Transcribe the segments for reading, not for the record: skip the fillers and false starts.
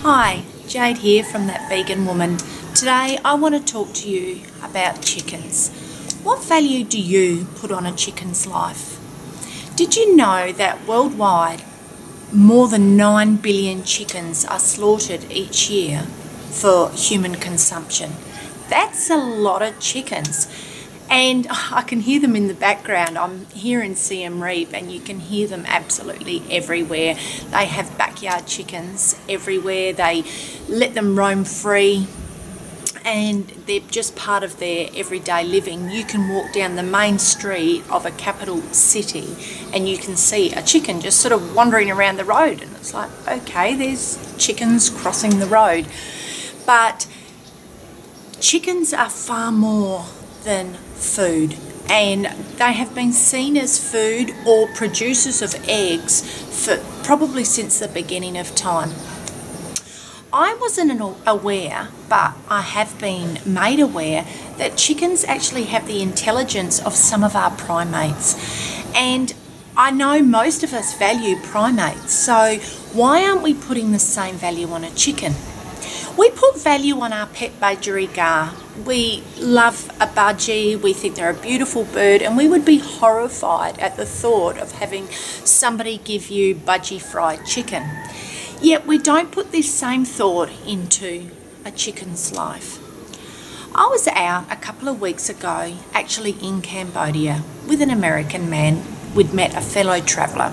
Hi, Jade here from That Vegan Woman. Today I want to talk to you about chickens. What value do you put on a chicken's life? Did you know that worldwide more than 9 billion chickens are slaughtered each year for human consumption? That's a lot of chickens. And I can hear them in the background. I'm here in Siem Reap and you can hear them absolutely everywhere. They have backyard chickens everywhere. They let them roam free and they're just part of their everyday living. You can walk down the main street of a capital city and you can see a chicken just sort of wandering around the road, and it's like, okay, there's chickens crossing the road. But chickens are far more than food, and they have been seen as food or producers of eggs for probably since the beginning of time. I wasn't aware, but I have been made aware that chickens actually have the intelligence of some of our primates, and I know most of us value primates, so why aren't we putting the same value on a chicken? We put value on our pet budgerigar. We love a budgie, we think they're a beautiful bird, and we would be horrified at the thought of having somebody give you budgie fried chicken. Yet we don't put this same thought into a chicken's life. I was out a couple of weeks ago, actually in Cambodia, with an American man. We'd met a fellow traveller,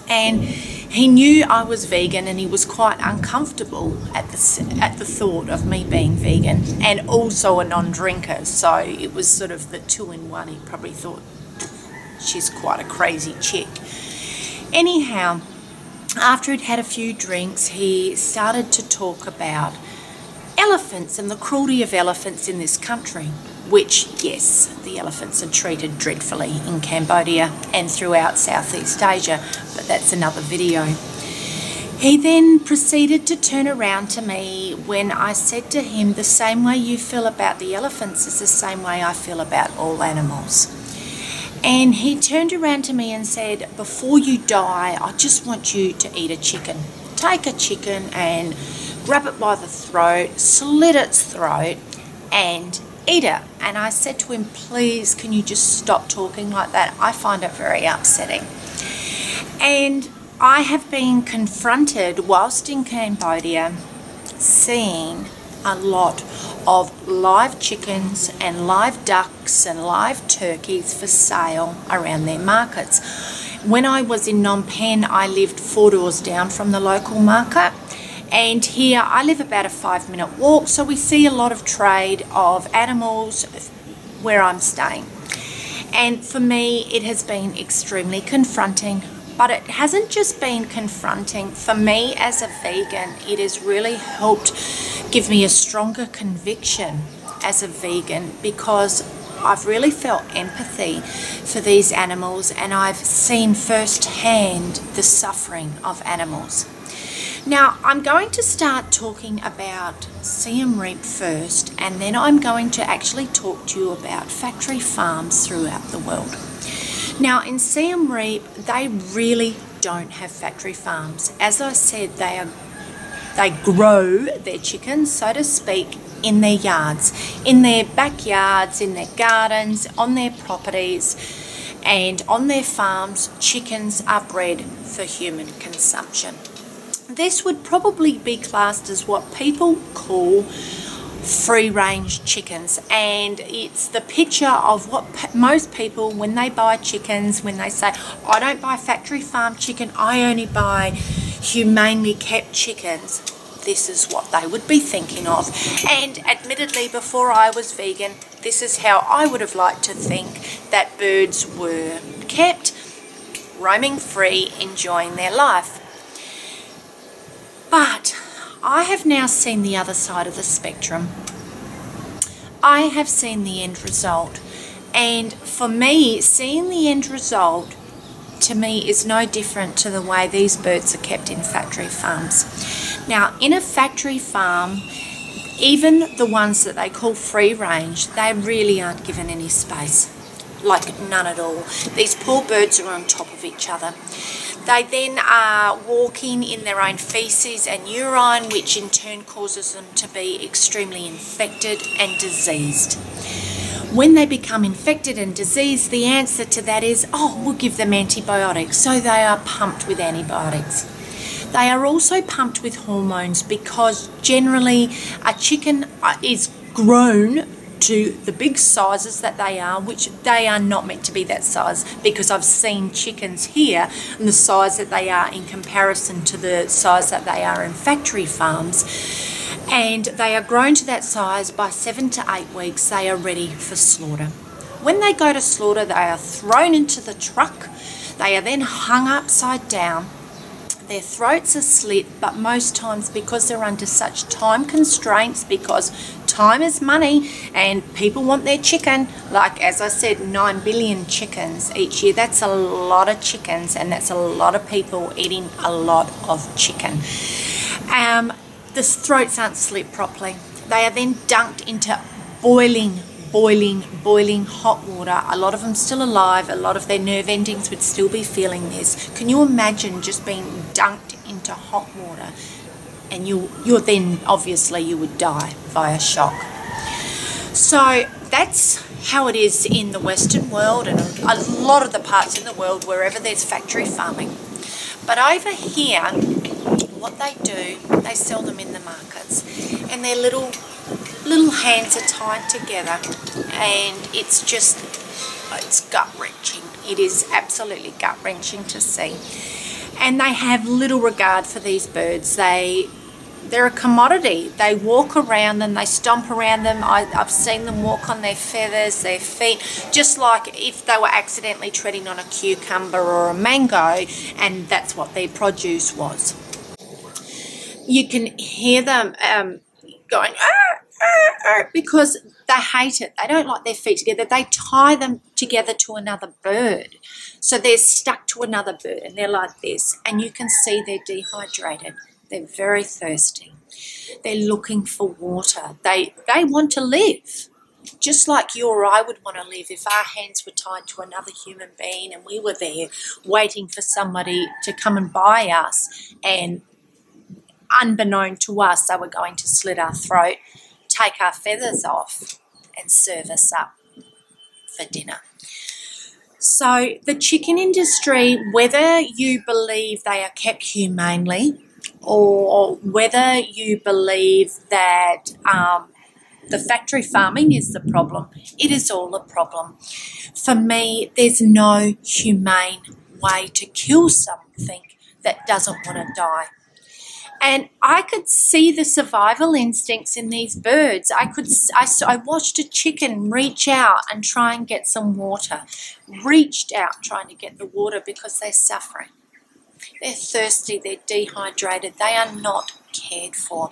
and he knew I was vegan and he was quite uncomfortable at the thought of me being vegan and also a non-drinker, so it was sort of the two-in-one. He probably thought, she's quite a crazy chick. Anyhow, after he'd had a few drinks, he started to talk about elephants and the cruelty of elephants in this country, which, yes, the elephants are treated dreadfully in Cambodia and throughout Southeast Asia, but that's another video. He then proceeded to turn around to me when I said to him, the same way you feel about the elephants is the same way I feel about all animals. And he turned around to me and said, before you die, I just want you to eat a chicken. Take a chicken and grab it by the throat, slit its throat, and eat it. And I said to him, please, can you just stop talking like that? I find it very upsetting. And I have been confronted whilst in Cambodia seeing a lot of live chickens and live ducks and live turkeys for sale around their markets. When I was in Phnom Penh, I lived 4 doors down from the local market. And here I live about a 5-minute walk, so we see a lot of trade of animals where I'm staying. And for me, it has been extremely confronting, but it hasn't just been confronting. For me as a vegan, it has really helped give me a stronger conviction as a vegan, because I've really felt empathy for these animals and I've seen firsthand the suffering of animals. Now, I'm going to start talking about Siem Reap first, and then I'm going to actually talk to you about factory farms throughout the world. Now, in Siem Reap, they really don't have factory farms. As I said, they grow their chickens, so to speak, in their yards, in their backyards, in their gardens, on their properties, and on their farms. Chickens are bred for human consumption. This would probably be classed as what people call free-range chickens, and it's the picture of what most people, when they buy chickens, when they say, I don't buy factory farm chicken, I only buy humanely kept chickens, this is what they would be thinking of. And admittedly, before I was vegan, this is how I would have liked to think that birds were kept, roaming free, enjoying their life. But I have now seen the other side of the spectrum. I have seen the end result. And for me, seeing the end result, to me, is no different to the way these birds are kept in factory farms. Now, in a factory farm, even the ones that they call free range, they really aren't given any space. Like none at all. These poor birds are on top of each other. They then are walking in their own feces and urine, which in turn causes them to be extremely infected and diseased. When they become infected and diseased, the answer to that is, oh, we'll give them antibiotics. So they are pumped with antibiotics. They are also pumped with hormones because generally a chicken is grown to the big sizes that they are, which they are not meant to be that size, because I've seen chickens here and the size that they are in comparison to the size that they are in factory farms. And they are grown to that size. By 7 to 8 weeks, they are ready for slaughter. When they go to slaughter, they are thrown into the truck. They are then hung upside down. Their throats are slit, but most times, because they're under such time constraints, because time is money and people want their chicken, like as I said, 9 billion chickens each year. That's a lot of chickens, and that's a lot of people eating a lot of chicken. The throats aren't slit properly. They are then dunked into boiling hot water. A lot of them still alive. A lot of their nerve endings would still be feeling this. Can you imagine just being dunked into hot water? And you're then, obviously, you would die via shock. So that's how it is in the Western world and a lot of the parts in the world wherever there's factory farming. But over here, what they do, they sell them in the markets, and their little hands are tied together, and it's gut-wrenching. It is absolutely gut-wrenching to see. And they have little regard for these birds. They're a commodity. They walk around them, they stomp around them. I've seen them walk on their feathers, their feet, just like if they were accidentally treading on a cucumber or a mango, and that's what their produce was. You can hear them going, because they hate it. They don't like their feet together. They tie them together to another bird. So they're stuck to another bird, and they're like this. And you can see they're dehydrated. They're very thirsty. They're looking for water. They want to live, just like you or I would want to live if our hands were tied to another human being and we were there waiting for somebody to come and buy us, and unbeknown to us, they were going to slit our throat, take our feathers off, and serve us up for dinner. So the chicken industry, whether you believe they are kept humanely or whether you believe that the factory farming is the problem, it is all a problem. For me, there's no humane way to kill something that doesn't want to die. And I could see the survival instincts in these birds. I watched a chicken reach out and try and get some water. Reached out trying to get the water because they're suffering. They're thirsty, they're dehydrated, they are not cared for.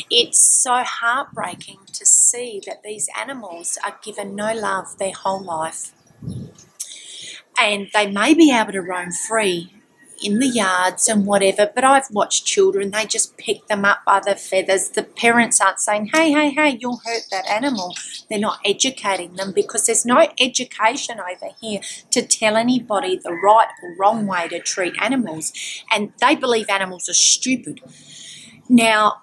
It's so heartbreaking to see that these animals are given no love their whole life. And they may be able to roam free in the yards and whatever, but I've watched children, they just pick them up by the feathers. The parents aren't saying, hey, you'll hurt that animal. They're not educating them, because there's no education over here to tell anybody the right or wrong way to treat animals, and they believe animals are stupid. Now,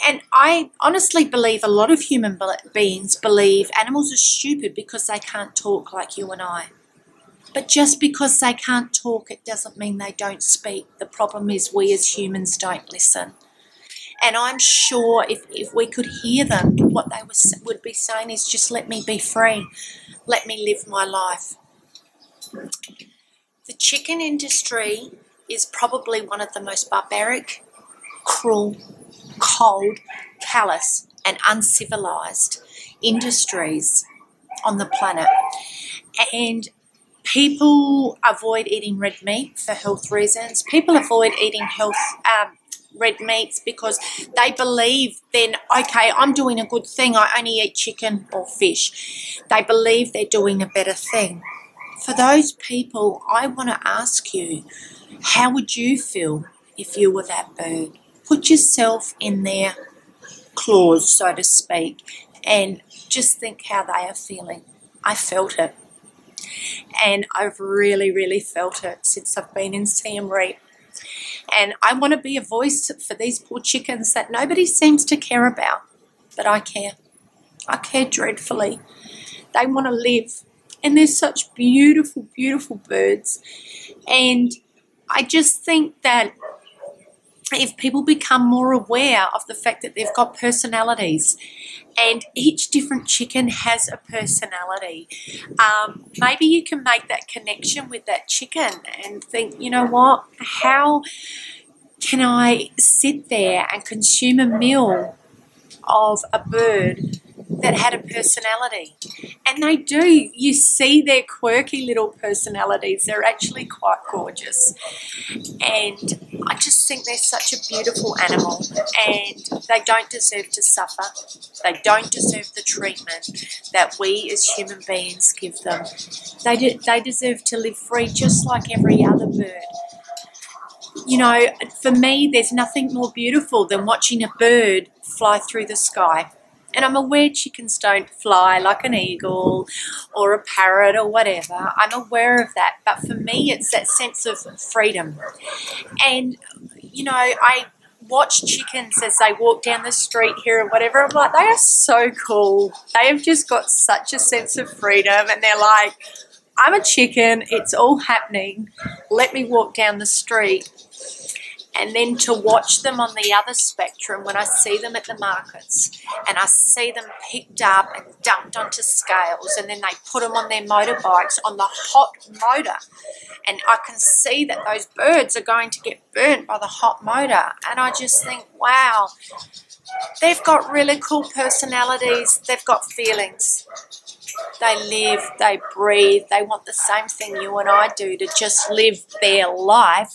and I honestly believe a lot of human beings believe animals are stupid because they can't talk like you and I. But just because they can't talk, it doesn't mean they don't speak. The problem is we as humans don't listen. And I'm sure if we could hear them, what they would be saying is, just let me be free. Let me live my life. The chicken industry is probably one of the most barbaric, cruel, cold, callous and uncivilized industries on the planet. And people avoid eating red meat for health reasons. People avoid eating red meats because they believe then, okay, I'm doing a good thing. I only eat chicken or fish. They believe they're doing a better thing. For those people, I want to ask you, how would you feel if you were that bird? Put yourself in their claws, so to speak, and just think how they are feeling. I felt it. and I've really felt it since I've been in Siem Reap. And I want to be a voice for these poor chickens that nobody seems to care about, but I care. I care dreadfully. They want to live, and they're such beautiful birds. And I just think that if people become more aware of the fact that they've got personalities, and each different chicken has a personality, maybe you can make that connection with that chicken and think, you know what, how can I sit there and consume a meal of a bird that had a personality? And they do. You see their quirky little personalities. They're actually quite gorgeous. And I just think they're such a beautiful animal, and they don't deserve to suffer. They don't deserve the treatment that we as human beings give them. They deserve to live free just like every other bird. You know, for me, there's nothing more beautiful than watching a bird fly through the sky. And I'm aware chickens don't fly like an eagle or a parrot or whatever. I'm aware of that. But for me, it's that sense of freedom. And, you know, I watch chickens as they walk down the street here or whatever. I'm like, they are so cool. They have just got such a sense of freedom. And they're like, I'm a chicken. It's all happening. Let me walk down the street. And then to watch them on the other spectrum, when I see them at the markets and I see them picked up and dumped onto scales, and then they put them on their motorbikes on the hot motor, and I can see that those birds are going to get burnt by the hot motor, and I just think, wow, they've got really cool personalities, they've got feelings. They live, they breathe, they want the same thing you and I do, to just live their life,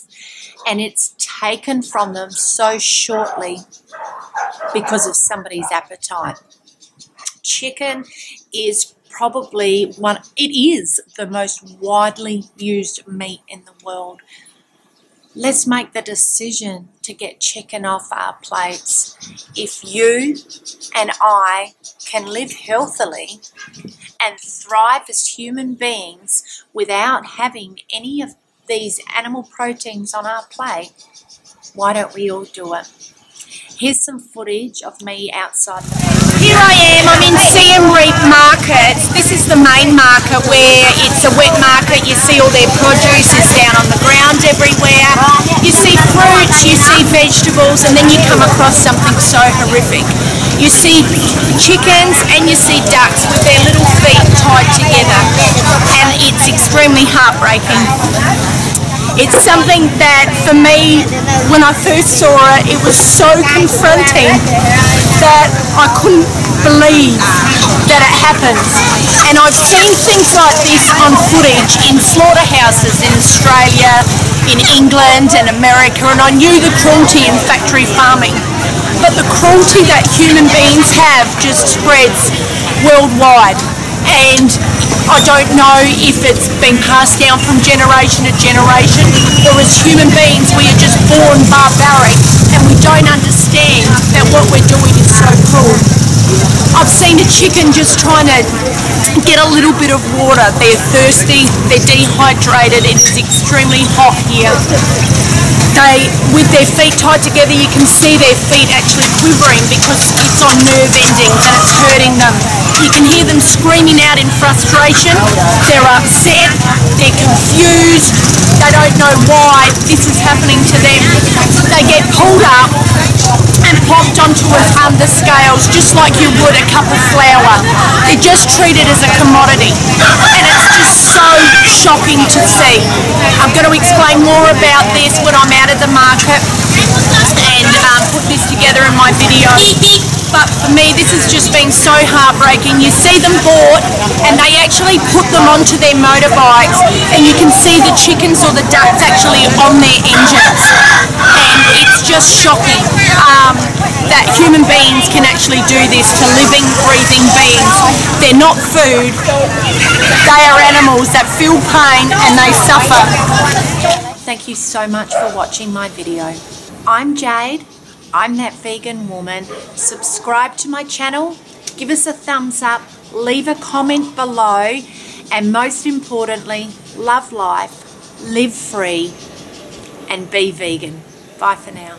and it's taken from them so shortly because of somebody's appetite. Chicken is probably it is the most widely used meat in the world. Let's make the decision to get chicken off our plates. If you and I can live healthily and thrive as human beings without having any of these animal proteins on our plate, why don't we all do it? Here's some footage of me outside the market. Here I am, I'm in Siem Reap Market. This is the main market where it's a wet market. You see all their produce is down on the ground everywhere. You see fruits, you see vegetables, and then you come across something so horrific. You see chickens and you see ducks with their little feet tied together, and it's extremely heartbreaking. It's something that, for me, when I first saw it, it was so confronting that I couldn't believe that it happened. And I've seen things like this on footage in slaughterhouses in Australia, in England and America, and I knew the cruelty in factory farming. But the cruelty that human beings have just spreads worldwide. And I don't know if it's been passed down from generation to generation, or as human beings we are just born barbaric and we don't understand that what we're doing is so cruel. I've seen a chicken just trying to get a little bit of water. They're thirsty, they're dehydrated, it is extremely hot here. With their feet tied together, you can see their feet actually quivering because it's on nerve endings and it's hurting them. You can hear them screaming out in frustration. They're upset, they're confused, they don't know why this is happening to them. They get pulled up and plopped onto the scales just like you would a cup of flour. They're just treated as a commodity, and it's just so shocking to see. I'm going to explain more about this when I'm out of the market and put this together in my video. But for me, this has just been so heartbreaking. You see them bought and they actually put them onto their motorbikes, and you can see the chickens or the ducks actually on their engines, and it's just shocking that human beings can actually do this to living, breathing beings. They're not food, they are animals that feel pain and they suffer. Thank you so much for watching my video. I'm Jade, I'm that vegan woman. Subscribe to my channel, give us a thumbs up, leave a comment below, And most importantly, love life, live free, and be vegan. Bye for now.